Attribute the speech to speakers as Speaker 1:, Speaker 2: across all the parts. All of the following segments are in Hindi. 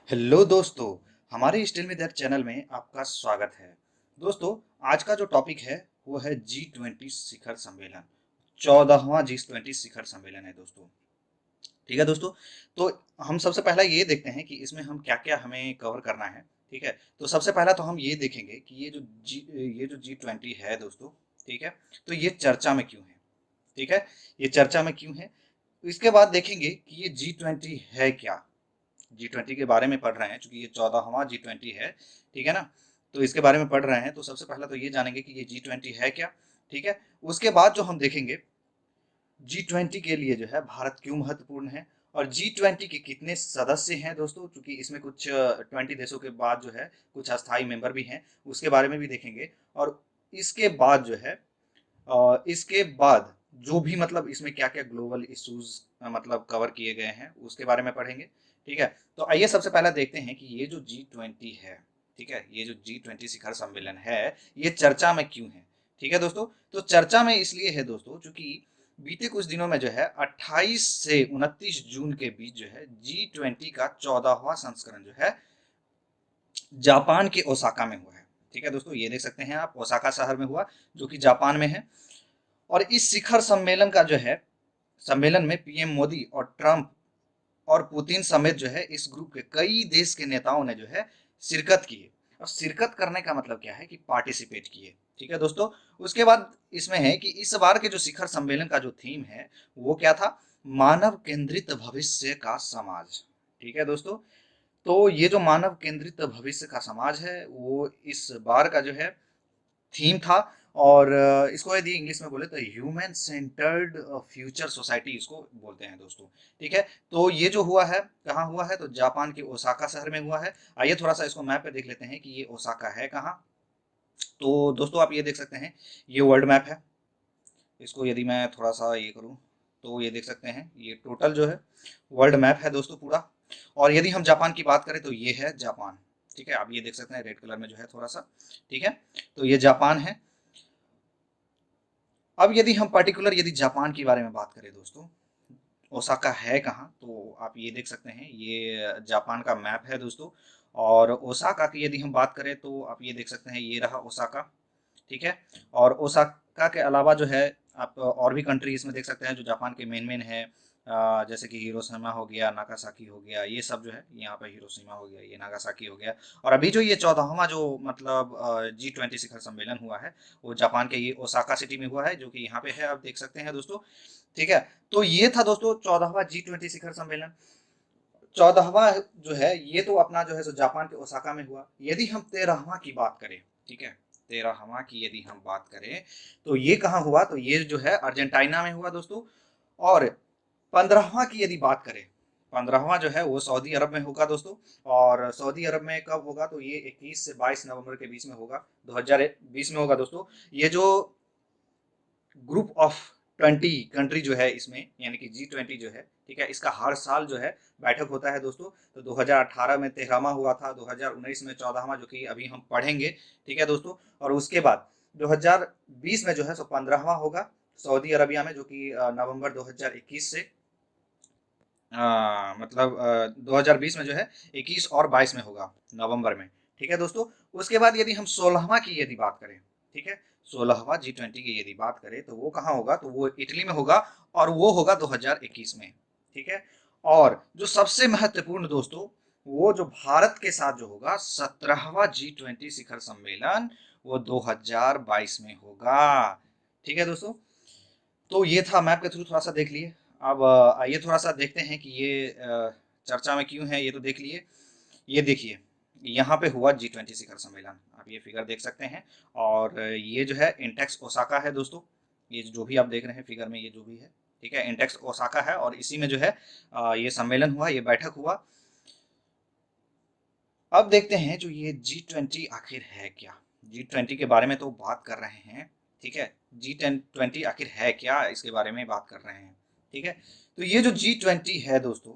Speaker 1: हेलो दोस्तों, हमारे स्टिल में दैट चैनल में आपका स्वागत है। दोस्तों, आज का जो टॉपिक है वो है G20 शिखर सम्मेलन। 14वां G20 शिखर सम्मेलन है दोस्तों। ठीक है दोस्तों। तो हम सबसे पहला ये देखते हैं कि इसमें हम क्या क्या हमें कवर करना है। ठीक है, तो सबसे पहला तो हम ये देखेंगे कि ये जो G20 है दोस्तों। ठीक है, तो ये चर्चा में क्यों है। ठीक है, ये चर्चा में क्यों है। इसके बाद देखेंगे कि ये G20 है क्या। G20 के बारे में पढ़ रहे हैं क्योंकि ये 14वां G20 है। ठीक है ना। तो इसके बारे में पढ़ रहे हैं तो सबसे पहला तो ये जानेंगे कि ये G20 है क्या। ठीक है, उसके बाद जो हम देखेंगे G20 के लिए जो है भारत क्यों महत्वपूर्ण है और G20 के कितने सदस्य हैं दोस्तों, क्योंकि इसमें कुछ 20 देशों के बाद जो है कुछ अस्थायी मेंबर भी हैं, उसके बारे में भी देखेंगे। और इसके बाद जो है इसके बाद जो भी मतलब इसमें क्या-क्या ग्लोबल इश्यूज मतलब कवर किए गए हैं उसके बारे में पढ़ेंगे। ठीक है, तो आइए सबसे पहला देखते हैं कि ये जो G20 है। ठीक है, ये जो G20 शिखर सम्मेलन है, ये चर्चा में क्यों है। ठीक है दोस्तों, तो चर्चा में इसलिए है दोस्तों क्योंकि बीते कुछ दिनों में जो है 28 से 29 जून के बीच जो है G20 का 14वां संस्करण जो है जापान के ओसाका में हुआ है। ठीक है दोस्तों, ये देख सकते हैं आप, ओसाका शहर में हुआ जो कि जापान में है। और इस शिखर सम्मेलन का जो है सम्मेलन में पीएम मोदी और ट्रंप और पुतिन समेत जो है इस ग्रुप के कई देश के नेताओं ने जो है शिरकत की है। और शिरकत करने का मतलब क्या है कि पार्टिसिपेट किए। ठीक है दोस्तों, उसके बाद इसमें है कि इस बार के जो शिखर सम्मेलन का जो थीम है वो क्या था, मानव केंद्रित भविष्य का समाज। ठीक है दोस्तों, तो ये जो मानव केंद्रित भविष्य का समाज है वो इस बार का जो है थीम था। और इसको यदि इंग्लिश में बोले तो ह्यूमन सेंटर्ड फ्यूचर सोसाइटी इसको बोलते हैं दोस्तों। ठीक है, तो ये जो हुआ है कहाँ हुआ है, तो जापान के ओसाका शहर में हुआ है। आइए थोड़ा सा इसको मैप पे देख लेते हैं कि ये ओसाका है कहाँ। तो दोस्तों आप ये देख सकते हैं, ये वर्ल्ड मैप है। इसको यदि मैं थोड़ा सा ये करूँ तो ये देख सकते हैं, ये टोटल जो है वर्ल्ड मैप है दोस्तों पूरा। और यदि हम जापान की बात करें तो ये है जापान। ठीक है, आप ये देख सकते हैं रेड कलर में जो है थोड़ा सा। ठीक है, तो ये जापान है। अब यदि हम पर्टिकुलर यदि जापान के बारे में बात करें दोस्तों, ओसाका है कहाँ, तो आप ये देख सकते हैं, ये जापान का मैप है दोस्तों। और ओसाका की यदि हम बात करें तो आप ये देख सकते हैं, ये रहा ओसाका। ठीक है, और ओसाका के अलावा जो है आप और भी कंट्री इसमें देख सकते हैं जो जापान के मेन मेन है। जैसे कि हिरोशिमा हो गया, नागासाकी हो गया, ये सब जो है यहाँ पे हिरोशिमा हो गया, ये नागासाकी हो गया। और अभी जो ये 14वां जो मतलब G20 शिखर सम्मेलन हुआ है वो जापान के ये ओसाका सिटी में हुआ है जो कि यहाँ पे है, आप देख सकते हैं दोस्तों। ठीक है, तो ये था दोस्तों 14वां G20 शिखर सम्मेलन। 14वां जो है ये तो अपना जो है सो जापान के ओसाका में हुआ। यदि हम 13वां की बात करें, ठीक है, 13वां की यदि हम बात करें तो ये कहाँ हुआ, तो ये जो है अर्जेंटीना में हुआ दोस्तों। और 15वां की यदि बात करें, 15वां जो है वो सऊदी अरब में होगा दोस्तों। और सऊदी अरब में कब होगा, तो ये 21 से 22 नवंबर के बीच में होगा, 2020 में होगा दोस्तों। ये जो ग्रुप ऑफ 20 कंट्री जो है इसमें यानी कि G20 जो है, ठीक है, इसका हर साल जो है बैठक होता है दोस्तों। तो 2018 में 13वां हुआ था, 2019 में 14वां जो कि अभी हम पढ़ेंगे। ठीक है दोस्तों, और उसके बाद 2020 में जो है सो 15वां होगा सऊदी अरबिया में, जो कि नवंबर 2021 से मतलब 2020 में जो है 21 और 22 में होगा नवंबर में। ठीक है दोस्तों, उसके बाद यदि हम 16वां की यदि बात करें, ठीक है, 16वां G20 की यदि बात करें तो वो कहाँ होगा, तो वो इटली में होगा। और वो होगा 2021 में। ठीक है, और जो सबसे महत्वपूर्ण दोस्तों, वो जो भारत के साथ जो होगा 17वां G20 शिखर सम्मेलन, वो 2022 में होगा। ठीक है दोस्तों, तो ये था मैप के थ्रू थोड़ा सा देख लिए। अब आइए थोड़ा सा देखते हैं कि ये चर्चा में क्यों है, ये तो देख लिए। ये देखिए, यहाँ पे हुआ G20 शिखर सम्मेलन, आप ये फिगर देख सकते हैं। और ये जो है इंटेक्स ओसाका है दोस्तों। ये जो भी आप देख रहे हैं फिगर में, ये जो भी है, ठीक है, इंटेक्स ओसाका है और इसी में जो है ये सम्मेलन हुआ, ये बैठक हुआ। अब देखते हैं जो ये G20 आखिर है क्या। G20 के बारे में तो बात कर रहे हैं, ठीक है, G20 आखिर है क्या इसके बारे में बात कर रहे हैं। ठीक है, तो ये जो G20 है दोस्तों,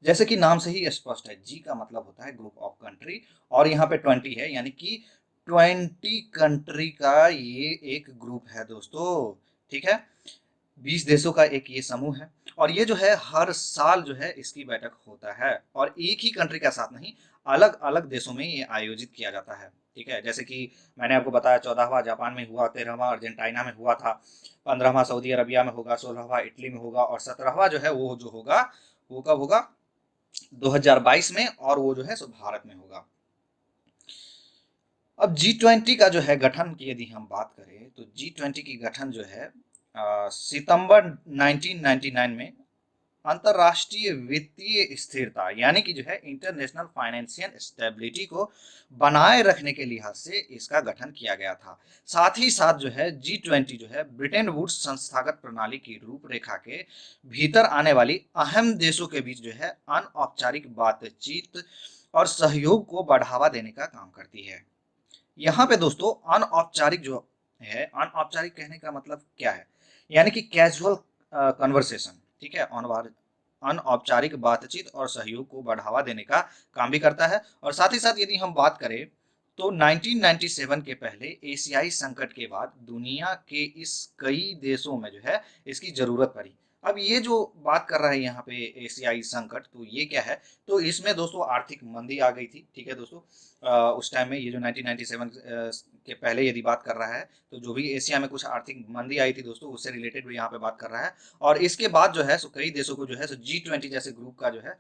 Speaker 1: जैसे कि नाम से ही स्पष्ट है, जी का मतलब होता है ग्रुप ऑफ कंट्री, और यहाँ पे 20 है यानी कि 20 कंट्री का ये एक ग्रुप है दोस्तों। ठीक है, 20 देशों का एक ये समूह है और ये जो है हर साल जो है इसकी बैठक होता है और एक ही कंट्री का साथ नहीं, अलग अलग देशों में ये आयोजित किया जाता है। ठीक है, जैसे कि मैंने आपको बताया 14वां जापान में हुआ, 13वां अर्जेंटीना में हुआ था, 15वां सऊदी अरबिया में होगा, 16वां इटली में होगा और 17वां जो है वो जो होगा वो कब होगा, 2022 में, और वो जो है सो भारत में होगा। अब G20 का जो है गठन की यदि हम बात करें तो G20 की गठन जो है सितंबर 1999 में अंतर्राष्ट्रीय वित्तीय स्थिरता यानी कि जो है इंटरनेशनल फाइनेंशियल स्टेबिलिटी को बनाए रखने के लिहाज से इसका गठन किया गया था। साथ ही साथ जो है G20 जो है ब्रिटेन वुड्स संस्थागत प्रणाली की रूपरेखा के भीतर आने वाली अहम देशों के बीच जो है अनौपचारिक बातचीत और सहयोग को बढ़ावा देने का काम करती है। यहाँ पे दोस्तों अनौपचारिक जो है, अनौपचारिक कहने का मतलब क्या है, यानी कि कैजुअल कन्वर्सेशन, ठीक है, अनौपचारिक बातचीत और सहयोग को बढ़ावा देने का काम भी करता है। और साथ ही साथ यदि हम बात करें तो 1997 के पहले एशियाई संकट के बाद दुनिया के इस कई देशों में जो है इसकी जरूरत पड़ी। अब ये जो बात कर रहा है यहाँ पे एशियाई संकट, तो ये क्या है, तो इसमें दोस्तों आर्थिक मंदी आ गई थी। ठीक है दोस्तों, उस टाइम में ये जो 1997 के पहले यदि बात कर रहा है तो जो भी एशिया में कुछ आर्थिक मंदी आई थी दोस्तों, उससे रिलेटेड भी यहाँ पे बात कर रहा है। और इसके बाद जो है सो कई देशों को जो है सो G20 जैसे ग्रुप का जो है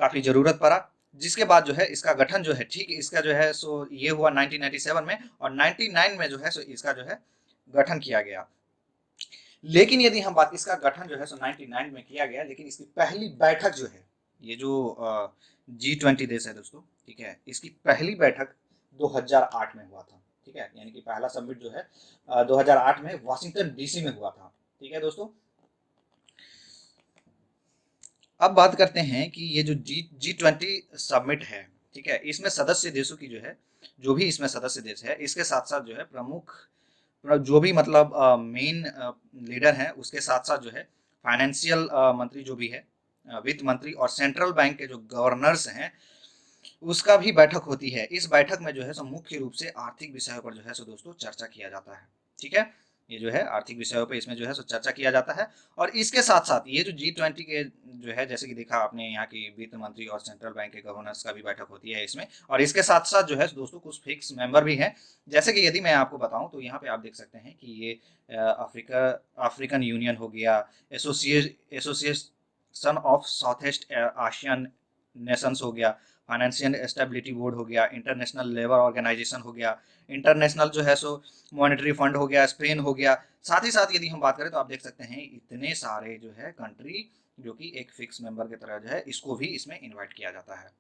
Speaker 1: काफी जरूरत पड़ा, जिसके बाद जो है इसका गठन जो है, ठीक इसका जो है सो ये हुआ 1997 में, और 99 में जो है सो इसका जो है गठन किया गया। लेकिन यदि हम बात, इसका गठन जो है सो 99 में किया गया, लेकिन इसकी पहली बैठक जो है, ये जो G20 देश है दोस्तों, ठीक है, इसकी पहली बैठक 2008 में हुआ था। ठीक है, यानी कि पहला समिट जो है 2008 में वाशिंगटन डीसी में हुआ था। ठीक है दोस्तों, अब बात करते हैं कि ये जो G20 समिट है, ठीक है, इसमें सदस्य देशों की जो है, जो भी इसमें सदस्य देश है, इसके साथ साथ जो है प्रमुख जो भी मतलब मेन लीडर हैं, उसके साथ साथ जो है फाइनेंशियल मंत्री जो भी है, वित्त मंत्री और सेंट्रल बैंक के जो गवर्नर्स हैं, उसका भी बैठक होती है। इस बैठक में जो है सो मुख्य रूप से आर्थिक विषयों पर जो है सो दोस्तों चर्चा किया जाता है। ठीक है, ये जो है आर्थिक विषयों पर इसमें जो है सो चर्चा किया जाता है। और इसके साथ साथ ये जो G20 के जो है, जैसे कि देखा आपने यहाँ की वित्त मंत्री और सेंट्रल बैंक के गवर्नर्स का भी बैठक होती है इसमें, और इसके साथ साथ जो है दोस्तों कुछ फिक्स मेंबर भी हैं। जैसे कि यदि मैं आपको बताऊं तो यहाँ पे आप देख सकते हैं कि ये अफ्रीकन यूनियन हो गया, association of south east Asian Nations हो गया, फाइनेंशियल स्टेबिलिटी बोर्ड हो गया, इंटरनेशनल लेबर ऑर्गेनाइजेशन हो गया, इंटरनेशनल जो है सो मॉनेटरी फंड हो गया, स्पेन हो गया। साथ ही साथ यदि हम बात करें तो आप देख सकते हैं इतने सारे जो है कंट्री जो कि एक फिक्स मेंबर की तरह जो है, इसको भी इसमें इनवाइट किया जाता है।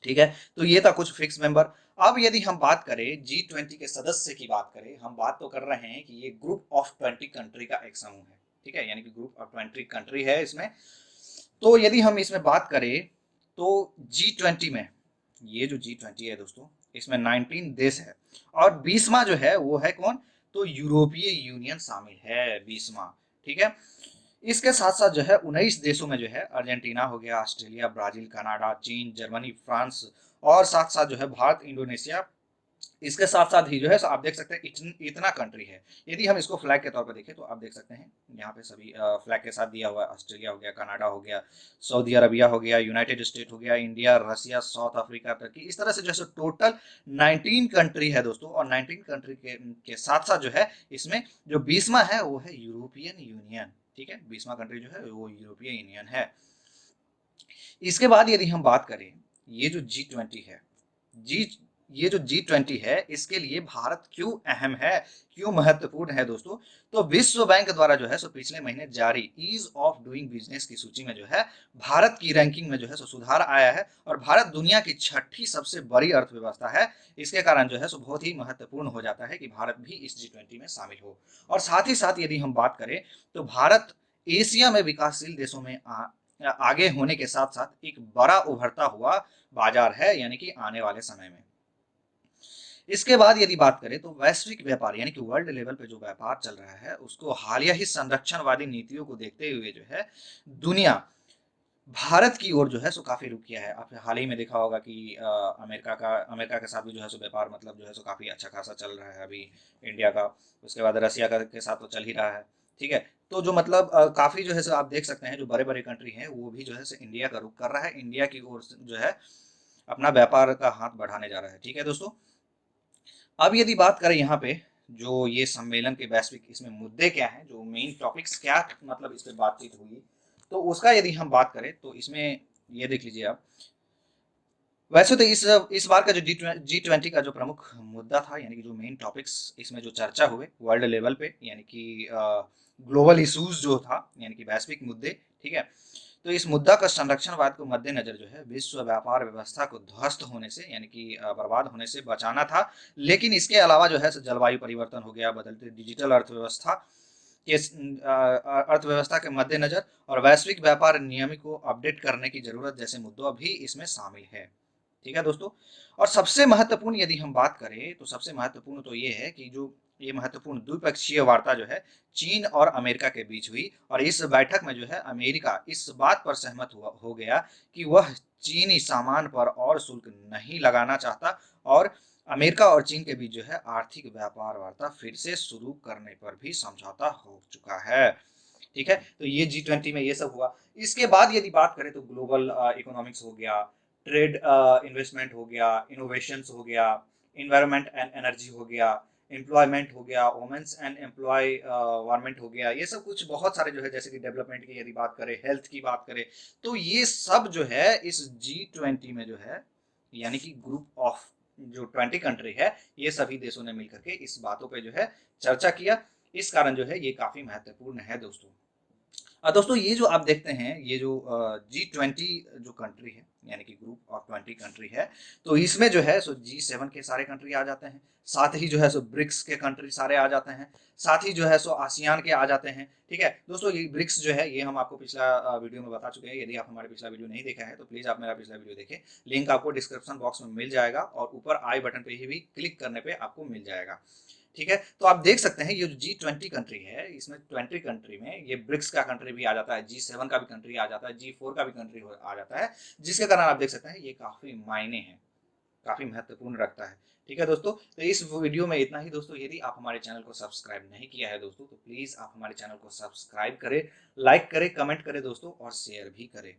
Speaker 1: ठीक है, तो ये था कुछ फिक्स मेंबर। अब यदि हम बात करें G20 के सदस्य की बात करें, हम बात तो कर रहे हैं कि ये ग्रुप ऑफ 20 कंट्री का एक समूह है। ठीक है, यानी कि ग्रुप ऑफ 20 कंट्री है इसमें। तो यदि हम इसमें बात करें तो G20 में, ये जो G20 है दोस्तों, इसमें 19 देश है और 20वां जो है वो है कौन, तो यूरोपीय यूनियन शामिल है 20वां। ठीक है, इसके साथ साथ जो है 19 देशों में जो है अर्जेंटीना हो गया, ऑस्ट्रेलिया, ब्राजील, कनाडा, चीन, जर्मनी, फ्रांस, और साथ साथ जो है भारत, इंडोनेशिया, इसके साथ साथ ही जो है आप देख सकते हैं इतना कंट्री है। यदि हम इसको फ्लैग के तौर पर देखें तो आप देख सकते हैं यहाँ पे सभी फ्लैग के साथ दिया हुआ है, ऑस्ट्रेलिया हो गया, कनाडा हो गया, सऊदी अरबिया हो गया, यूनाइटेड स्टेट हो गया, इंडिया, रसिया, साउथ अफ्रीका, टर्की, इस तरह से जो है टोटल 19 कंट्री है दोस्तों। और 19 कंट्री के साथ साथ जो है इसमें जो 20वां है वो है यूरोपियन यूनियन। ठीक है, 20वां कंट्री जो है वो यूरोपियन यूनियन है। इसके बाद यदि हम बात करें, ये जो G20 है, जी ये जो G20 है, इसके लिए भारत क्यों अहम है, क्यों महत्वपूर्ण है दोस्तों, तो विश्व बैंक द्वारा जो है सो पिछले महीने जारी ईज ऑफ डूइंग बिजनेस की सूची में जो है भारत की रैंकिंग में जो है सो सुधार आया है और भारत दुनिया की छठी सबसे बड़ी अर्थव्यवस्था है। इसके कारण जो है सो बहुत ही महत्वपूर्ण हो जाता है कि भारत भी इस G20 में शामिल हो। और साथ ही साथ यदि हम बात करें तो भारत एशिया में विकासशील देशों में आगे होने के साथ साथ एक बड़ा उभरता हुआ बाजार है, यानी कि आने वाले समय में। इसके बाद यदि बात करें तो वैश्विक व्यापार यानी कि वर्ल्ड लेवल पे जो व्यापार चल रहा है, उसको हालिया ही संरक्षणवादी नीतियों को देखते हुए जो है दुनिया भारत की ओर जो है सो काफी रुक किया है। आपने हाल ही में देखा होगा कि अमेरिका के साथ भी जो है सो व्यापार मतलब जो है सो काफी अच्छा खासा चल रहा है अभी इंडिया का। उसके बाद रसिया का के साथ तो चल ही रहा है। ठीक है, तो जो मतलब काफ़ी जो है सो आप देख सकते हैं जो बड़े-बड़े कंट्री हैं वो भी जो है सो इंडिया का रुख कर रहा है, इंडिया की ओर से जो है अपना व्यापार का हाथ बढ़ाने जा रहा है। ठीक है दोस्तों? अब यदि बात करें यहाँ पे जो ये सम्मेलन के वैश्विक इसमें मुद्दे क्या हैं, जो मेन टॉपिक्स क्या मतलब इस पे बातचीत हुई, तो उसका यदि हम बात करें तो इसमें ये देख लीजिए आप। वैसे तो इस बार का जो G20 का जो प्रमुख मुद्दा था यानी कि जो मेन टॉपिक्स इसमें जो चर्चा हुए वर्ल्ड लेवल पे यानी कि ग्लोबल इश्यूज जो था यानी कि वैश्विक मुद्दे, ठीक है। तो इस मुद्दा का संरक्षणवाद को मद्देनजर जो है विश्व व्यापार व्यवस्था को ध्वस्त होने से यानी कि बर्बाद होने से बचाना था। लेकिन इसके अलावा जो है जलवायु परिवर्तन हो गया, बदलते डिजिटल अर्थव्यवस्था के अर्थव्यवस्था के मद्देनजर और वैश्विक व्यापार नियम को अपडेट करने की जरूरत जैसे मुद्दों भी इसमें शामिल है। ठीक है दोस्तों। और सबसे महत्वपूर्ण यदि हम बात करें तो सबसे महत्वपूर्ण तो ये है कि जो ये महत्वपूर्ण द्विपक्षीय वार्ता जो है चीन और अमेरिका के बीच हुई और इस बैठक में जो है अमेरिका इस बात पर सहमत हो गया कि वह चीनी सामान पर और शुल्क नहीं लगाना चाहता और अमेरिका और चीन के बीच जो है आर्थिक व्यापार वार्ता फिर से शुरू करने पर भी समझौता हो चुका है। ठीक है, तो ये G20 में ये सब हुआ। इसके बाद यदि बात करें तो ग्लोबल इकोनॉमिक्स हो गया, ट्रेड इन्वेस्टमेंट हो गया, इनोवेशंस हो गया, इन्वायरमेंट एंड एनर्जी हो गया, एम्प्लॉयमेंट हो गया, वुमेन्स एंड एम्प्लॉयमेंट हो गया, ये सब कुछ बहुत सारे जो है जैसे कि डेवलपमेंट की यदि बात करें, हेल्थ की बात करें, तो ये सब जो है इस G20 में जो है यानी कि ग्रुप ऑफ जो 20 कंट्री है ये सभी देशों ने मिलकर के इस बातों पे जो है चर्चा किया। इस कारण जो है ये काफी महत्वपूर्ण है दोस्तों। दोस्तों ये जो आप देखते हैं ये जो G20 जो कंट्री है यानी कि ग्रुप ऑफ 20 कंट्री है, तो इसमें जो है सो G7 के सारे कंट्री आ जाते हैं, साथ ही जो है सो ब्रिक्स के कंट्री सारे आ जाते हैं, साथ ही जो है सो आसियान के आ जाते हैं। ठीक है दोस्तों, ये ब्रिक्स जो है ये हम आपको पिछला वीडियो में बता चुके हैं। यदि आप हमारे पिछला वीडियो नहीं देखा है तो प्लीज आप मेरा पिछला वीडियो देखें, लिंक आपको डिस्क्रिप्शन बॉक्स में मिल जाएगा और ऊपर आई बटन पे ही भी क्लिक करने पे आपको मिल जाएगा। ठीक है, तो आप देख सकते हैं ये जो G20 कंट्री है इसमें 20 कंट्री में ये ब्रिक्स का कंट्री भी आ जाता है, G7 का भी कंट्री आ जाता है, G4 का भी कंट्री आ जाता है, जिसके कारण आप देख सकते हैं ये काफी मायने हैं, काफी महत्वपूर्ण रखता है। ठीक है दोस्तों, तो इस वीडियो में इतना ही दोस्तों। यदि आप हमारे चैनल को सब्सक्राइब नहीं किया है दोस्तों तो प्लीज आप हमारे चैनल को सब्सक्राइब करें, लाइक करें, कमेंट करें दोस्तों और शेयर भी करें।